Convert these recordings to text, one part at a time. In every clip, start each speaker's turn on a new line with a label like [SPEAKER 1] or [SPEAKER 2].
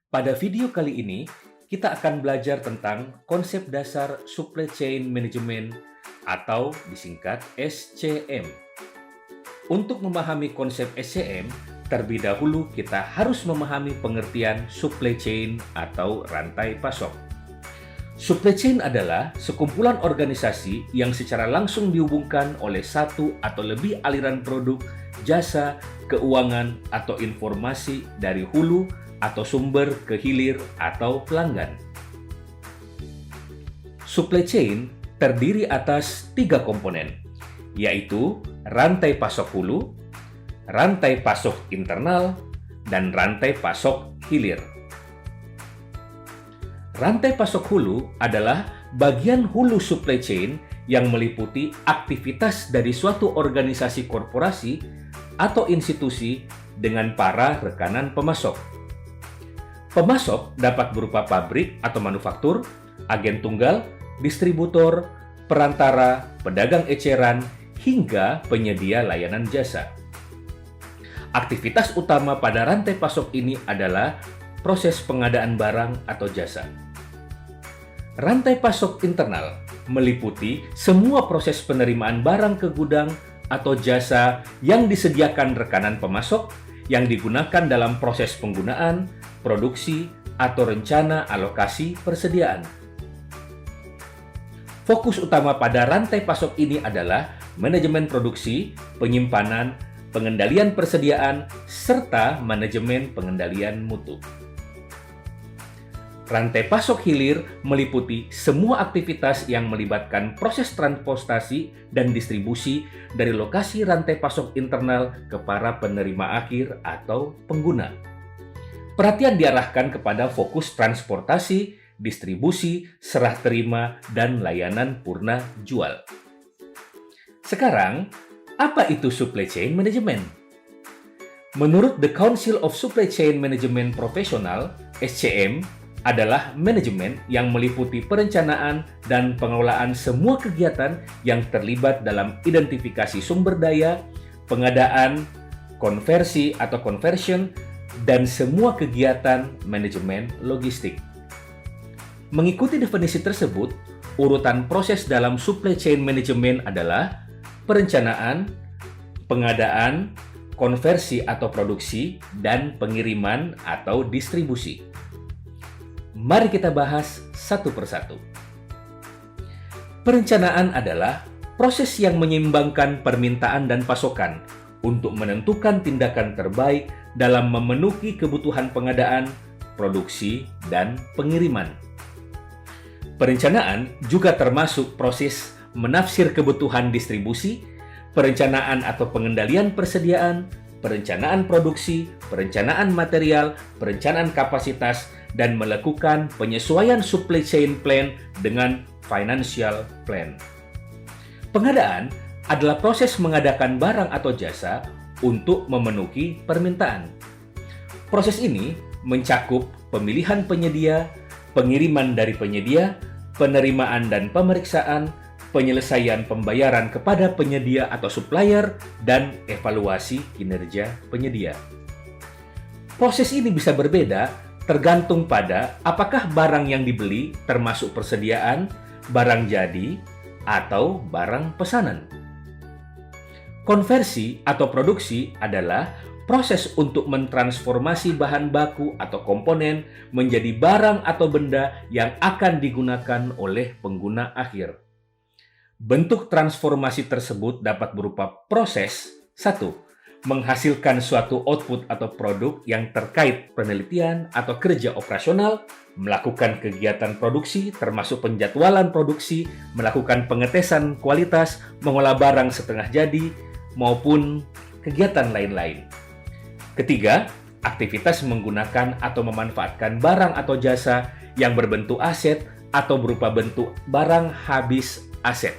[SPEAKER 1] Pada video kali ini, kita akan belajar tentang konsep dasar Supply Chain Management atau disingkat SCM. Untuk memahami konsep SCM, terlebih dahulu kita harus memahami pengertian supply chain atau rantai pasok. Supply chain adalah sekumpulan organisasi yang secara langsung dihubungkan oleh satu atau lebih aliran produk, jasa, keuangan, atau informasi dari hulu atau sumber ke hilir atau pelanggan. Supply chain terdiri atas 3 komponen, yaitu rantai pasok hulu, rantai pasok internal, dan rantai pasok hilir. Rantai pasok hulu adalah bagian hulu supply chain yang meliputi aktivitas dari suatu organisasi korporasi atau institusi dengan para rekanan pemasok. Pemasok dapat berupa pabrik atau manufaktur, agen tunggal, distributor, perantara, pedagang eceran, hingga penyedia layanan jasa. Aktivitas utama pada rantai pasok ini adalah proses pengadaan barang atau jasa. Rantai pasok internal meliputi semua proses penerimaan barang ke gudang atau jasa yang disediakan rekanan pemasok yang digunakan dalam proses penggunaan, produksi, atau rencana alokasi persediaan. Fokus utama pada rantai pasok ini adalah manajemen produksi, penyimpanan, pengendalian persediaan, serta manajemen pengendalian mutu. Rantai pasok hilir meliputi semua aktivitas yang melibatkan proses transportasi dan distribusi dari lokasi rantai pasok internal ke para penerima akhir atau pengguna. Perhatian diarahkan kepada fokus transportasi, distribusi, serah terima, dan layanan purna jual. Sekarang, apa itu supply chain management? Menurut The Council of Supply Chain Management Professional, SCM, adalah manajemen yang meliputi perencanaan dan pengelolaan semua kegiatan yang terlibat dalam identifikasi sumber daya, pengadaan, konversi atau conversion, dan semua kegiatan manajemen logistik. Mengikuti definisi tersebut, urutan proses dalam supply chain management adalah perencanaan, pengadaan, konversi atau produksi, dan pengiriman atau distribusi. Mari kita bahas satu persatu. Perencanaan adalah proses yang menyeimbangkan permintaan dan pasokan untuk menentukan tindakan terbaik dalam memenuhi kebutuhan pengadaan, produksi, dan pengiriman. Perencanaan juga termasuk proses menafsir kebutuhan distribusi, perencanaan atau pengendalian persediaan, perencanaan produksi, perencanaan material, perencanaan kapasitas, dan melakukan penyesuaian supply chain plan dengan financial plan. Pengadaan adalah proses mengadakan barang atau jasa untuk memenuhi permintaan. Proses ini mencakup pemilihan penyedia, pengiriman dari penyedia, penerimaan dan pemeriksaan, penyelesaian pembayaran kepada penyedia atau supplier, dan evaluasi kinerja penyedia. Proses ini bisa berbeda tergantung pada apakah barang yang dibeli termasuk persediaan, barang jadi, atau barang pesanan. Konversi atau produksi adalah proses untuk mentransformasi bahan baku atau komponen menjadi barang atau benda yang akan digunakan oleh pengguna akhir. Bentuk transformasi tersebut dapat berupa proses 1. Menghasilkan suatu output atau produk yang terkait penelitian atau kerja operasional, melakukan kegiatan produksi termasuk penjadwalan produksi, melakukan pengetesan kualitas, mengolah barang setengah jadi, maupun kegiatan lain-lain. Ketiga, aktivitas menggunakan atau memanfaatkan barang atau jasa yang berbentuk aset atau berupa bentuk barang habis aset.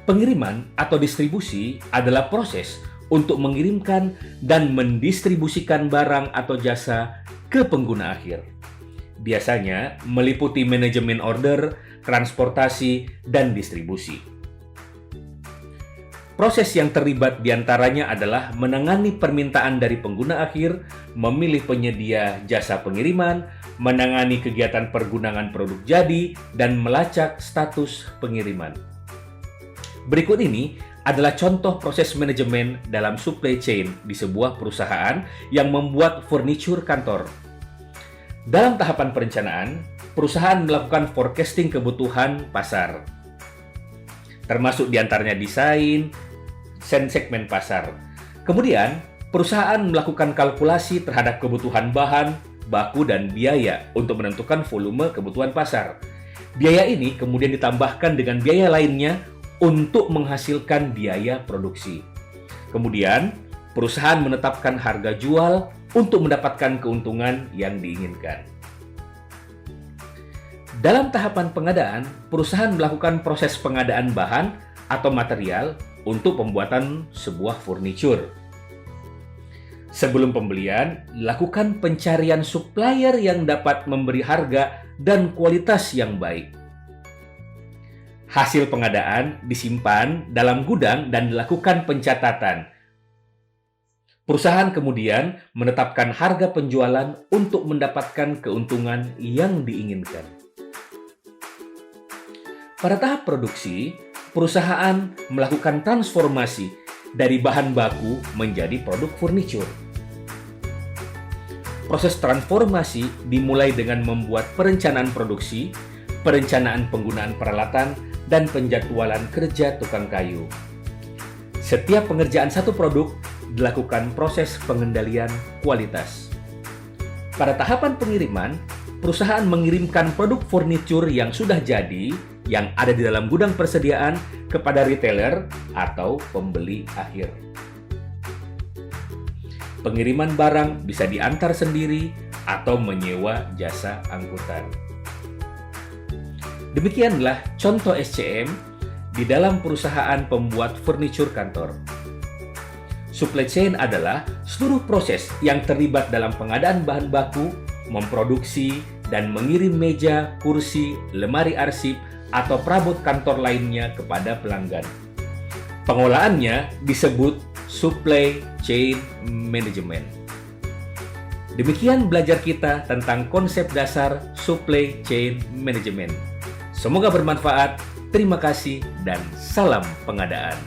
[SPEAKER 1] Pengiriman atau distribusi adalah proses untuk mengirimkan dan mendistribusikan barang atau jasa ke pengguna akhir. Biasanya meliputi manajemen order, transportasi, dan distribusi. Proses yang terlibat diantaranya adalah menangani permintaan dari pengguna akhir, memilih penyedia jasa pengiriman, menangani kegiatan pergunangan produk jadi, dan melacak status pengiriman. Berikut ini adalah contoh proses manajemen dalam supply chain di sebuah perusahaan yang membuat furniture kantor. Dalam tahapan perencanaan, perusahaan melakukan forecasting kebutuhan pasar, termasuk diantaranya desain, segmen pasar. Kemudian, perusahaan melakukan kalkulasi terhadap kebutuhan bahan, baku, dan biaya untuk menentukan volume kebutuhan pasar. Biaya ini kemudian ditambahkan dengan biaya lainnya untuk menghasilkan biaya produksi. Kemudian, perusahaan menetapkan harga jual untuk mendapatkan keuntungan yang diinginkan. Dalam tahapan pengadaan, perusahaan melakukan proses pengadaan bahan atau material untuk pembuatan sebuah furniture. Sebelum pembelian, lakukan pencarian supplier yang dapat memberi harga dan kualitas yang baik. Hasil pengadaan disimpan dalam gudang dan dilakukan pencatatan. Perusahaan kemudian menetapkan harga penjualan untuk mendapatkan keuntungan yang diinginkan. Pada tahap produksi, perusahaan melakukan transformasi dari bahan baku menjadi produk furniture. Proses transformasi dimulai dengan membuat perencanaan produksi, perencanaan penggunaan peralatan, dan penjadwalan kerja tukang kayu. Setiap pengerjaan satu produk dilakukan proses pengendalian kualitas. Pada tahapan pengiriman, perusahaan mengirimkan produk furniture yang sudah jadi yang ada di dalam gudang persediaan kepada retailer atau pembeli akhir. Pengiriman barang bisa diantar sendiri atau menyewa jasa angkutan. Demikianlah contoh SCM di dalam perusahaan pembuat furniture kantor. Supply chain adalah seluruh proses yang terlibat dalam pengadaan bahan baku, memproduksi, dan mengirim meja, kursi, lemari arsip, atau perabot kantor lainnya kepada pelanggan. Pengolahannya disebut supply chain management. Demikian belajar kita tentang konsep dasar supply chain management. Semoga bermanfaat. Terima kasih dan salam pengadaan.